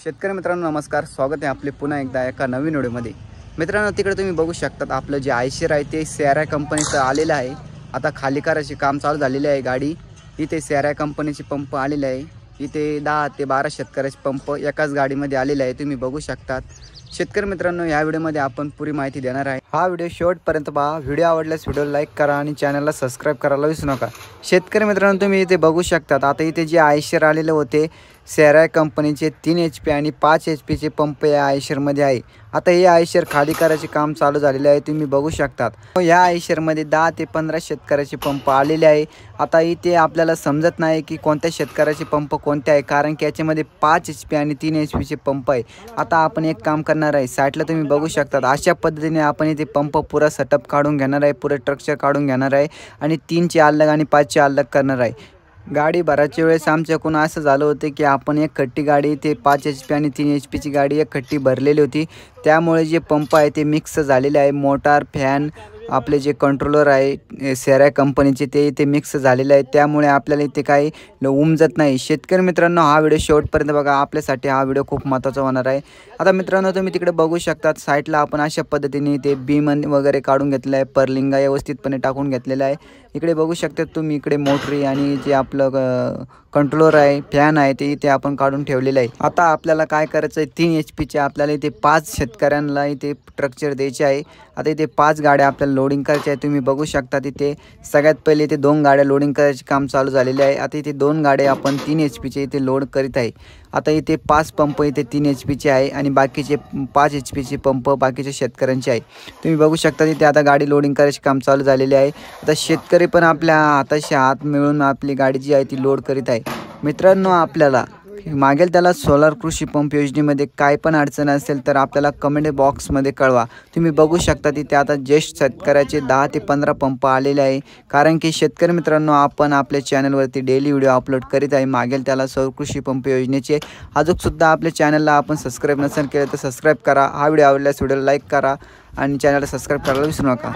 शेतकरी मित्रांनो नमस्कार, स्वागत आहे आपले पुन्हा एकदा एका नवीन व्हिडिओमध्ये। मित्रांनो तिकडे तुम्ही बघू शकतात आपलं जे आयशर आहे ते सेरा कंपनीचं आलेलं आहे। आता खाली करायचे काम चालू झालेले आहे। गाडी इथे सेरा कंपनीची पंप आलेले आहे। इथे 10 ते 12 शेतकऱ्याचे पंप एकाच गाडीमध्ये आलेले आहे, तुम्ही बघू शकतात। शेतकरी मित्रांनो या व्हिडिओमध्ये आपण पुरी माहिती देणार आहे। हा व्हिडिओ शेवटपर्यंत पहा। व्हिडिओ आवडल्यास व्हिडिओ लाईक करा आणि चॅनलला सबस्क्राइब करायला विसरू नका। शेतकरी मित्रांनो तुम्ही इथे बघू शकतात आता इथे जे आयशर आलेले होते सेरा कंपनीचे 3 HP आणि 5 HP चे पंप या आयशरमध्ये आहे। आता हे आयशर खाली करायचे काम चालू झालेले आहे, तुम्ही बघू शकतात। या आयशरमध्ये 10 ते 15 शेतकऱ्याचे पंप आलेले आहे। आता इथे आपल्याला समजत नाही की कोणत्या शेतकऱ्याचे पंप कोणते आहे, कारण की याच्यामध्ये 5 HP आणि 3 HP चे पंप आहे। आता आपण एक काम करणार आहे, साईडला तुम्ही बघू शकतात अशा पद्धतीने आपण इथे पंप पुरा सेटअप काढून घेणार आहे, पुरे स्ट्रक्चर काढून घेणार आहे आणि 3 चे अलग आणि 5 चे अलग करणार आहे। गाडी भराच्या वेळेस आमच्याकडून असं झालं होतं की आपण एक खट्टी गाडी ते 5 HP आणि 3 HP ची गाडी एक खट्टी भरलेली होती, त्यामुळे जे पंप आहे ते मिक्स झालेले आहे। मोटार फॅन आपले जे कंट्रोलर आहे सेरा कंपनीचे ते इथे मिक्स झालेले आहे, त्यामुळे आपल्याला इथे काही उमजत नाही। शेतकरी मित्रांनो हा व्हिडिओ शेवटपर्यंत बघा, आपल्यासाठी हा व्हिडिओ खूप महत्त्वाचा होणार आहे। आता मित्रांनो तुम्ही तिकडे बघू शकतात साईडला आपण अशा पद्धतीने ते बीम वगैरे काढून घेतलं आहे, पर्लिंगा व्यवस्थितपणे टाकून घेतलेला आहे। इकडे बघू शकता तुम्ही, इकडे मोटरी आणि जे आपलं कंट्रोलर आहे फॅन आहे ते इथे आपण काढून ठेवलेलं आहे। आता आपल्याला काय करायचं आहे, 3 HP चे आपल्याला इथे 5 शेतकऱ्यांना इथे स्ट्रक्चर द्यायचे आहे। आता इथे 5 गाड्या आपल्याला लोडिंग करायची आहे, तुम्ही बघू शकता। तिथे सगळ्यात पहिले इथे 2 गाड्या लोडिंग करायचे काम चालू झालेले आहे। आता इथे 2 गाड्या आपण 3 HP चे इथे लोड करीत आहे। आता इथे 5 पंप इथे 3 HP चे आहे आणि बाकीचे 5 HP चे पंप बाकीच्या शेतकऱ्यांचे आहे, तुम्ही बघू शकता। तिथे आता गाडी लोडिंग करायचे काम चालू झालेले आहे। आता शेतकरी पण आपल्या हाताशी हात मिळून आपली गाडी जी आहे ती लोड करीत आहे। मित्रांनो आपल्याला मागेल त्याला सोलार कृषी पंप योजनेमध्ये काय पण अडचण असेल तर आपल्याला कमेंट बॉक्समध्ये कळवा। तुम्ही बघू शकता तिथे आता ज्येष्ठ शेतकऱ्याचे 10 ते 15 पंप आलेले आहे, कारण की शेतकरी मित्रांनो आपण आपल्या चॅनलवरती डेली व्हिडिओ अपलोड करीत आहे मागेल त्याला सौर कृषी पंप योजनेचे। अजूनसुद्धा आपल्या चॅनलला आपण सबस्क्राईब नसेल केलं तर सबस्क्राईब करा। हा व्हिडिओ आवडल्यास व्हिडिओला लाईक करा आणि चॅनलला सबस्क्राईब करायला विसरू नका।